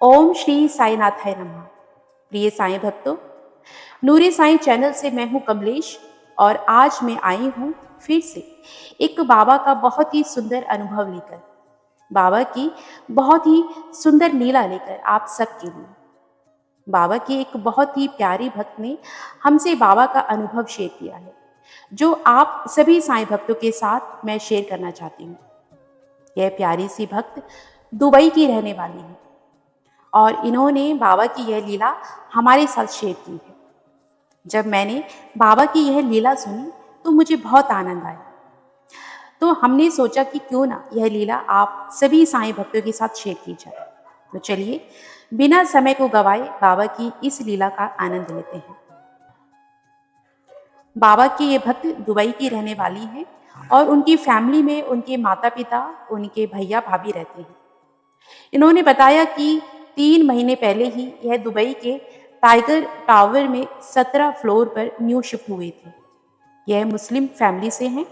ओम श्री साईनाथाय नमः। प्रिय साईं भक्तों, नूरे साईं चैनल से मैं हूं कमलेश और आज मैं आई हूं फिर से एक बाबा का बहुत ही सुंदर अनुभव लेकर, बाबा की बहुत ही सुंदर लीला लेकर आप सबके लिए। बाबा की एक बहुत ही प्यारी भक्त ने हमसे बाबा का अनुभव शेयर किया है, जो आप सभी साईं भक्तों के साथ मैं शेयर करना चाहती हूँ। यह प्यारी सी भक्त दुबई की रहने वाली है और इन्होंने बाबा की यह लीला हमारे साथ शेयर की है। जब मैंने बाबा की यह लीला सुनी तो मुझे बहुत आनंद आया। तो हमने सोचा कि क्यों ना यह लीला आप सभी साईं भक्तों के साथ शेयर की जाए। तो चलिए बिना समय को गवाए बाबा की इस लीला का आनंद लेते हैं। बाबा की ये भक्त दुबई की रहने वाली है और उनकी फैमिली में उनके माता पिता, उनके भैया भाभी रहते हैं। इन्होंने बताया कि 3 महीने पहले ही यह दुबई के टाइगर टावर में 17 फ्लोर पर न्यू शिफ्ट हुए थे। यह मुस्लिम फैमिली से हैं।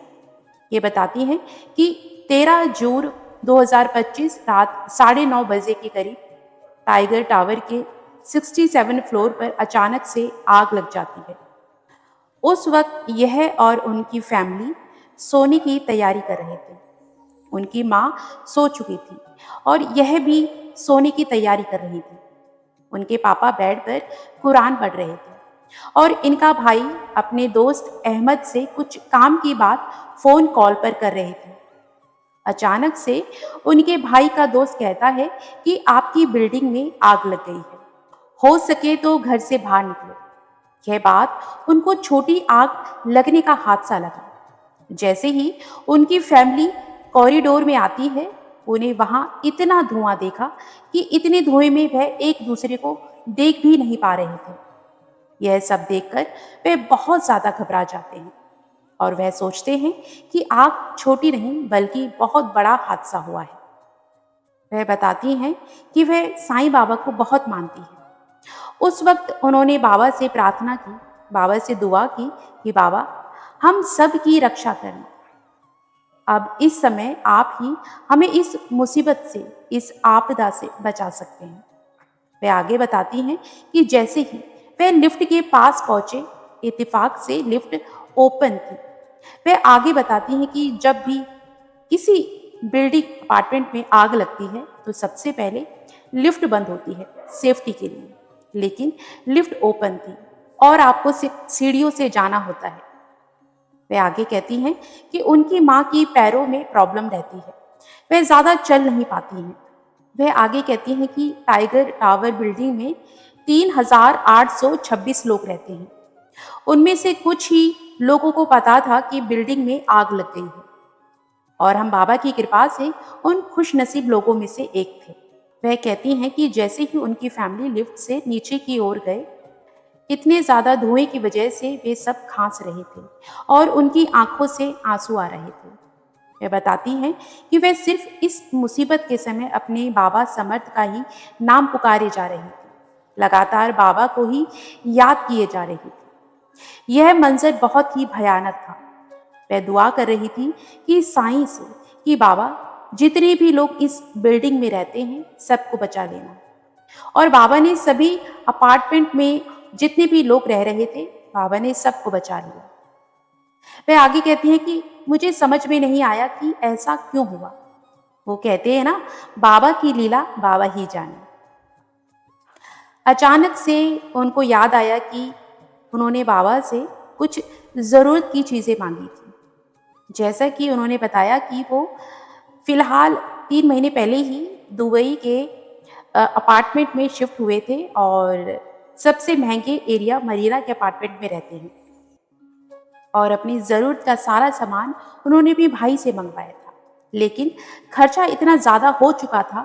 ये बताती हैं कि 13 जून 2025 रात 9:30 बजे के करीब टाइगर टावर के 67 फ्लोर पर अचानक से आग लग जाती है। उस वक्त यह और उनकी फैमिली सोने की तैयारी कर रहे थे। उनकी माँ सो चुकी थी और यह भी सोने की तैयारी कर रही थी। उनके पापा बेड पर कुरान पढ़ रहे थे और इनका भाई अपने दोस्त अहमद से कुछ काम की बात फोन कॉल पर कर रहे थे। अचानक से उनके भाई का दोस्त कहता है कि आपकी बिल्डिंग में आग लग गई है, हो सके तो घर से बाहर निकलो। यह बात उनको छोटी आग लगने का हादसा लगा। जैसे ही उनकी फैमिली कॉरिडोर में आती है, उन्हें वहां इतना धुआं देखा कि इतने धुएं में वह एक दूसरे को देख भी नहीं पा रहे थे। यह सब देखकर वे बहुत ज्यादा घबरा जाते हैं और वह सोचते हैं कि आग छोटी नहीं बल्कि बहुत बड़ा हादसा हुआ है। वह बताती हैं कि वह साईं बाबा को बहुत मानती है। उस वक्त उन्होंने बाबा से प्रार्थना की, बाबा से दुआ की कि बाबा हम सब की रक्षा करना। अब इस समय आप ही हमें इस मुसीबत से, इस आपदा से बचा सकते हैं। वे आगे बताती हैं कि जैसे ही वे लिफ्ट के पास पहुंचे, इत्तेफाक से लिफ्ट ओपन थी। वे आगे बताती हैं कि जब भी किसी बिल्डिंग अपार्टमेंट में आग लगती है तो सबसे पहले लिफ्ट बंद होती है सेफ्टी के लिए, लेकिन लिफ्ट ओपन थी और आपको सिर्फ सीढ़ियों से जाना होता है। वे आगे कहती हैं कि उनकी माँ की पैरों में प्रॉब्लम रहती है, वे ज़्यादा चल नहीं पाती हैं। वह आगे कहती हैं कि टाइगर टावर बिल्डिंग में 3,826 लोग रहते हैं। उनमें से कुछ ही लोगों को पता था कि बिल्डिंग में आग लग गई है और हम बाबा की कृपा से उन खुशनसीब लोगों में से एक थे। वह कहती हैं कि जैसे ही उनकी फैमिली लिफ्ट से नीचे की ओर गए, इतने ज़्यादा धुएं की वजह से वे सब खांस रहे थे और उनकी आंखों से आंसू आ रहे थे। वे बताती हैं कि वे सिर्फ इस मुसीबत के समय अपने बाबा समर्थ का ही नाम पुकारे जा रही थी, लगातार बाबा को ही याद किए जा रही थी। यह मंजर बहुत ही भयानक था। वह दुआ कर रही थी कि साईं से कि बाबा जितने भी लोग इस बिल्डिंग में रहते हैं सबको बचा लेना। और बाबा ने सभी अपार्टमेंट में जितने भी लोग रह रहे थे, बाबा ने सबको बचा लिया। वह आगे कहती हैं कि मुझे समझ में नहीं आया कि ऐसा क्यों हुआ। वो कहते हैं ना, बाबा की लीला बाबा ही जाने। अचानक से उनको याद आया कि उन्होंने बाबा से कुछ ज़रूरत की चीज़ें मांगी थी। जैसा कि उन्होंने बताया कि वो फिलहाल 3 महीने पहले ही दुबई के अपार्टमेंट में शिफ्ट हुए थे और सबसे महंगे एरिया मरीना के अपार्टमेंट में रहते हैं और अपनी ज़रूरत का सारा सामान उन्होंने भी भाई से मंगवाया था। लेकिन खर्चा इतना ज़्यादा हो चुका था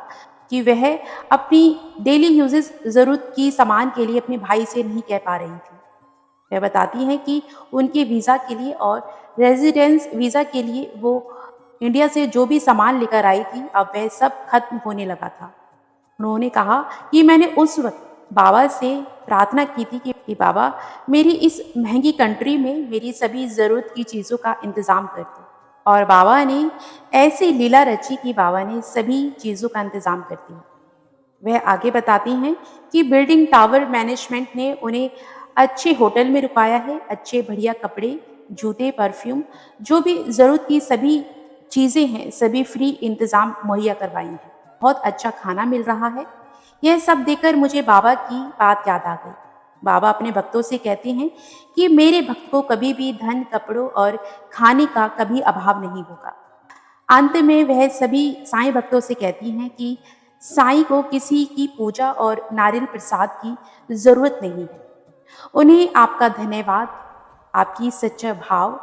कि वह अपनी डेली यूजेस ज़रूरत की सामान के लिए अपने भाई से नहीं कह पा रही थी। वह बताती हैं कि उनके वीज़ा के लिए और रेजिडेंस वीज़ा के लिए वो इंडिया से जो भी सामान लेकर आई थी, अब वह सब खत्म होने लगा था। उन्होंने कहा कि मैंने उस वक्त बाबा से प्रार्थना की थी कि बाबा मेरी इस महंगी कंट्री में मेरी सभी ज़रूरत की चीज़ों का इंतज़ाम कर दो। और बाबा ने ऐसी लीला रची कि बाबा ने सभी चीज़ों का इंतज़ाम कर दिया। वह आगे बताती हैं कि बिल्डिंग टावर मैनेजमेंट ने उन्हें अच्छे होटल में रुकाया है, अच्छे बढ़िया कपड़े, जूते, परफ्यूम, जो भी ज़रूरत की सभी चीज़ें हैं, सभी फ्री इंतज़ाम मुहैया करवाई हैं। बहुत अच्छा खाना मिल रहा है। यह सब देखकर मुझे बाबा की बात याद आ गई। बाबा अपने भक्तों से कहते हैं कि मेरे भक्त को कभी भी धन, कपड़ों और खाने का कभी अभाव नहीं होगा। अंत में वह सभी साईं भक्तों से कहती हैं कि साईं को किसी की पूजा और नारियल प्रसाद की ज़रूरत नहीं है। उन्हें आपका धन्यवाद, आपकी सच्चा भाव,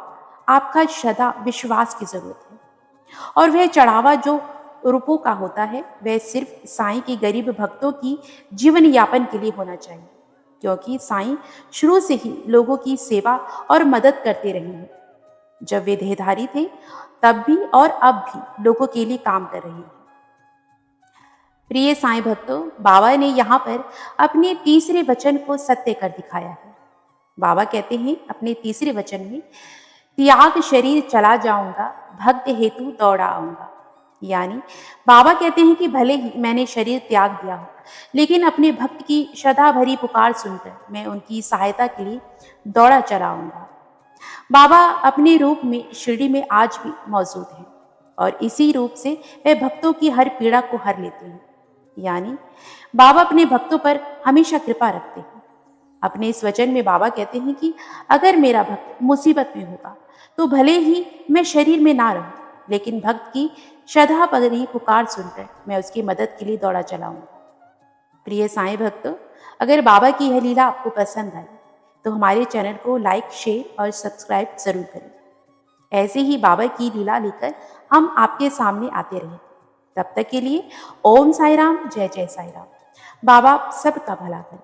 आपका श्रद्धा, विश्वास की ज़रूरत है। और वह चढ़ावा जो रुपयों का होता है, वह सिर्फ साईं के गरीब भक्तों की जीवन यापन के लिए होना चाहिए, क्योंकि साईं शुरू से ही लोगों की सेवा और मदद करते रहे हैं। जब वे देहधारी थे, तब भी और अब भी लोगों के लिए काम कर रहे हैं। प्रिय साईं भक्तों, बाबा ने यहाँ पर अपने तीसरे वचन को सत्य कर दिखाया है। बाबा कहते हैं अपने तीसरे वचन में, त्याग शरीर चला जाऊंगा, भक्त हेतु दौड़ा आऊंगा। यानी बाबा कहते हैं कि भले ही मैंने शरीर त्याग दिया हो, लेकिन अपने भक्त की श्रद्धा भरी पुकार सुनकर मैं उनकी सहायता के लिए दौड़ा चला आऊंगा। बाबा अपने रूप में शिरडी में आज भी मौजूद हैं और इसी रूप से वे भक्तों की हर पीड़ा को हर लेते हैं। यानी बाबा अपने भक्तों पर हमेशा कृपा रखते हैं। अपने इस वचन में बाबा कहते हैं कि अगर मेरा भक्त मुसीबत में होगा तो भले ही मैं शरीर में ना रहूं, लेकिन भक्त की श्रद्धा भरी पुकार सुनकर मैं उसकी मदद के लिए दौड़ा चलाऊंगा। प्रिय साईं भक्तों, अगर बाबा की यह लीला आपको पसंद आई तो हमारे चैनल को लाइक, शेयर और सब्सक्राइब जरूर करें। ऐसे ही बाबा की लीला लेकर हम आपके सामने आते रहें। तब तक के लिए ओम साई राम, जय जय साई राम। बाबा सबका भला करें।